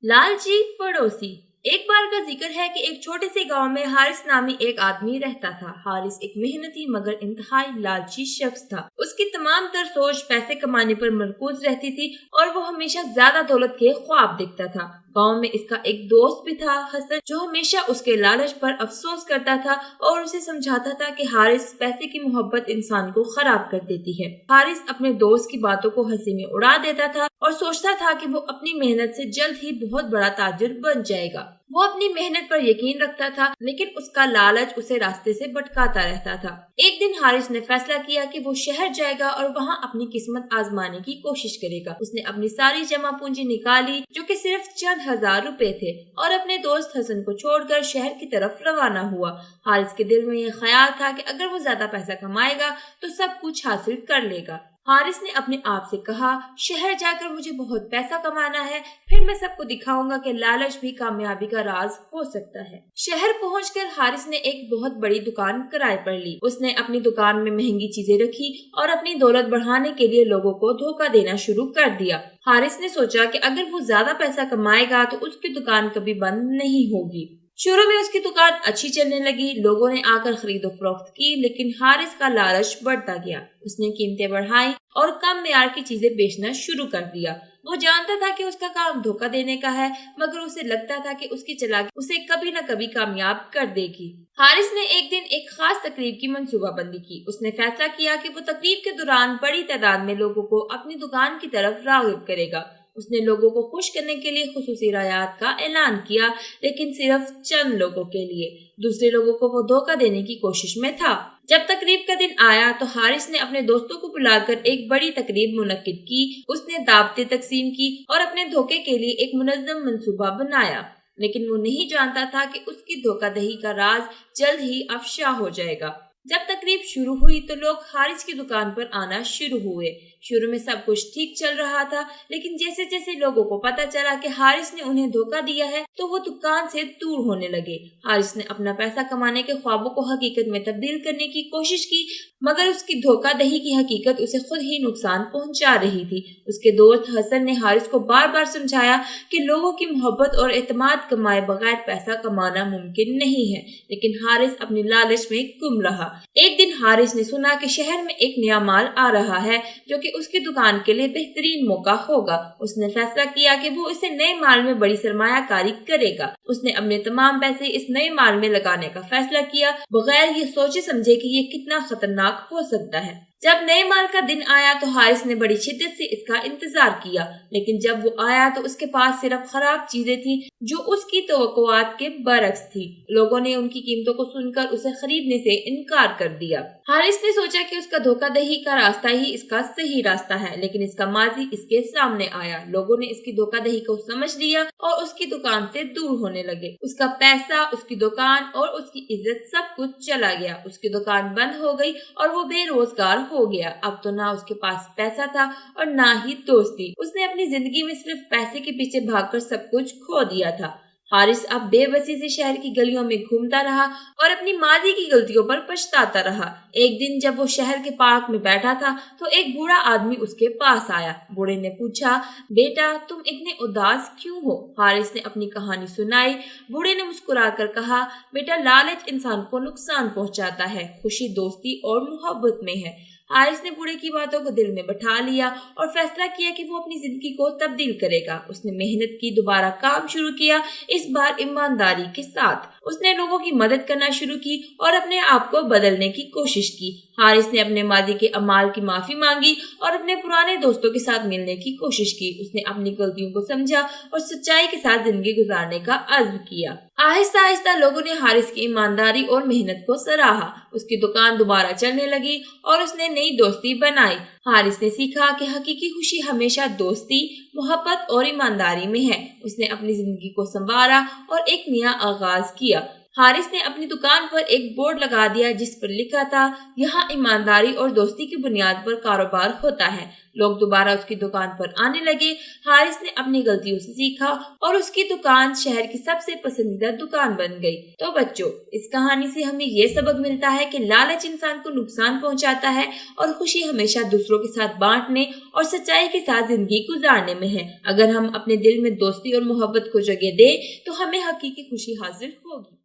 लालची पड़ोसी। एक बार का जिक्र है कि एक छोटे से गांव में हारिस नामी एक आदमी रहता था। हारिस एक मेहनती मगर इंतहाई लालची शख्स था। उसकी तमाम तर सोच पैसे कमाने पर मरकूज रहती थी और वो हमेशा ज्यादा दौलत के ख्वाब देखता था। गांव में इसका एक दोस्त भी था, हसन, जो हमेशा उसके लालच पर अफसोस करता था और उसे समझाता था कि हारिस, पैसे की मोहब्बत इंसान को खराब कर देती है। हारिस अपने दोस्त की बातों को हंसी में उड़ा देता था और सोचता था कि वो अपनी मेहनत से जल्द ही बहुत बड़ा ताजिर बन जाएगा। वो अपनी मेहनत पर यकीन रखता था, लेकिन उसका लालच उसे रास्ते से भटकाता रहता था। एक दिन हारिस ने फैसला किया कि वो शहर जाएगा और वहाँ अपनी किस्मत आजमाने की कोशिश करेगा। उसने अपनी सारी जमा पूंजी निकाली, जो कि सिर्फ चंद 1000 रुपए थे, और अपने दोस्त हसन को छोड़कर शहर की तरफ रवाना हुआ। हारिस के दिल में यह ख्याल था कि अगर वो ज्यादा पैसा कमाएगा तो सब कुछ हासिल कर लेगा। हारिस ने अपने आप से कहा, शहर जाकर मुझे बहुत पैसा कमाना है, फिर मैं सबको दिखाऊंगा कि लालच भी कामयाबी का राज हो सकता है। शहर पहुंचकर हारिस ने एक बहुत बड़ी दुकान किराए पर ली। उसने अपनी दुकान में महंगी चीजें रखी और अपनी दौलत बढ़ाने के लिए लोगों को धोखा देना शुरू कर दिया। हारिस ने सोचा कि अगर वो ज्यादा पैसा कमाएगा तो उसकी दुकान कभी बंद नहीं होगी। शुरू में उसकी दुकान अच्छी चलने लगी, लोगों ने आकर खरीदो फरोख्त की, लेकिन हारिस का लालच बढ़ता गया। उसने कीमतें बढ़ाई और कम मेयार की चीजें बेचना शुरू कर दिया। वो जानता था कि उसका काम धोखा देने का है, मगर उसे लगता था कि उसकी चालाकी उसे कभी न कभी कामयाब कर देगी। हारिस ने एक दिन एक खास तकरीब की मंसूबाबंदी की। उसने फैसला किया कि वो तकरीब के दौरान बड़ी तादाद में लोगों को अपनी दुकान की तरफ राग़िब करेगा। उसने लोगों को खुश करने के लिए खुसूसी रियायत का ऐलान किया, लेकिन सिर्फ चंद लोगों के लिए। दूसरे लोगों को वो धोखा देने की कोशिश में था। जब तकरीब का दिन आया तो हारिस ने अपने दोस्तों को बुलाकर एक बड़ी तकरीब मुनक्किद की। उसने दावतें तकसीम की और अपने धोखे के लिए एक मुनज़्ज़म मंसूबा बनाया, लेकिन वो नहीं जानता था कि उसकी धोखाधड़ी का राज जल्द ही अफशा हो जाएगा। जब तकरीब शुरू हुई तो लोग हारिस की दुकान पर आना शुरू हुए। शुरू में सब कुछ ठीक चल रहा था, लेकिन जैसे जैसे लोगों को पता चला कि हारिस ने उन्हें धोखा दिया है तो वो दुकान से दूर होने लगे। हारिस ने अपना पैसा कमाने के ख्वाबों को हकीकत में तब्दील करने की कोशिश की, मगर उसकी धोखाधड़ी की हकीकत उसे खुद ही नुकसान पहुंचा रही थी। उसके दोस्त हसन ने हारिस को बार बार समझाया कि लोगों की मोहब्बत और एतमाद कमाए बगैर पैसा कमाना मुमकिन नहीं है, लेकिन हारिस अपनी लालच में गुम रहा। एक दिन हारिस ने सुना कि शहर में एक नया माल आ रहा है जो कि उसकी दुकान के लिए बेहतरीन मौका होगा। उसने फैसला किया कि वो इसे नए माल में बड़ी सरमायाकारी करेगा। उसने अपने तमाम पैसे इस नए माल में लगाने का फैसला किया, बगैर ये सोचे समझे कि ये कितना खतरनाक हो सकता है। जब नए माल का दिन आया तो हारिस ने बड़ी शिद्दत से इसका इंतजार किया, लेकिन जब वो आया तो उसके पास सिर्फ खराब चीजें थी जो उसकी तवक्कुआत के बरक्स थी। लोगों ने उनकी कीमतों को सुनकर उसे खरीदने से इनकार कर दिया। हारिस ने सोचा कि उसका धोखाधड़ी का रास्ता ही इसका सही रास्ता है, लेकिन इसका माजी इसके सामने आया। लोगों ने इसकी धोखाधड़ी को समझ लिया और उसकी दुकान से दूर होने लगे। उसका पैसा, उसकी दुकान और उसकी इज्जत सब कुछ चला गया। उसकी दुकान बंद हो गई और वो बेरोजगार हो गया। अब तो ना उसके पास पैसा था और ना ही दोस्ती। उसने अपनी जिंदगी में सिर्फ पैसे के पीछे भागकर सब कुछ खो दिया था। हारिस अब बेबसी से शहर की गलियों में घूमता रहा और अपनी माजी की गलतियों पर पछताता रहा। एक दिन जब वो शहर के पार्क में बैठा था तो एक बूढ़ा आदमी उसके पास आया। बूढ़े ने पूछा, बेटा तुम इतने उदास क्यों हो? हारिस ने अपनी कहानी सुनाई। बूढ़े ने मुस्कुराकर कहा, बेटा लालच इंसान को नुकसान पहुंचाता है, खुशी दोस्ती और मोहब्बत में है। हारिस ने बूढ़े की बातों को दिल में बैठा लिया और फैसला किया कि वो अपनी जिंदगी को तब्दील करेगा। उसने मेहनत की, दोबारा काम शुरू किया, इस बार ईमानदारी के साथ। उसने लोगों की मदद करना शुरू की और अपने आप को बदलने की कोशिश की। हारिस ने अपने माजी के अमाल की माफी मांगी और अपने पुराने दोस्तों के साथ मिलने की कोशिश की। उसने अपनी गलतियों को समझा और सच्चाई के साथ जिंदगी गुजारने का अज़्म किया। आहिस्ता आहिस्ता लोगों ने हारिस की ईमानदारी और मेहनत को सराहा। उसकी दुकान दोबारा चलने लगी और उसने नई दोस्ती बनाई। हारिस ने सीखा कि हकीकी खुशी हमेशा दोस्ती, मोहब्बत और ईमानदारी में है। उसने अपनी जिंदगी को संवारा और एक नया आगाज किया। حارث نے اپنی دکان پر ایک بورڈ لگا دیا جس پر لکھا تھا یہاں ایمانداری اور دوستی کی بنیاد پر کاروبار ہوتا ہے۔ لوگ دوبارہ اس کی دکان پر آنے لگے۔ حارث نے اپنی غلطیوں سے سیکھا اور اس کی دکان شہر کی سب سے پسندیدہ دکان بن گئی۔ تو بچوں، اس کہانی سے ہمیں یہ سبق ملتا ہے کہ لالچ انسان کو نقصان پہنچاتا ہے اور خوشی ہمیشہ دوسروں کے ساتھ بانٹنے اور سچائی کے ساتھ زندگی گزارنے میں ہے۔ اگر ہم اپنے دل میں دوستی اور محبت کو جگہ دیں تو ہمیں حقیقی خوشی حاصل ہوگی۔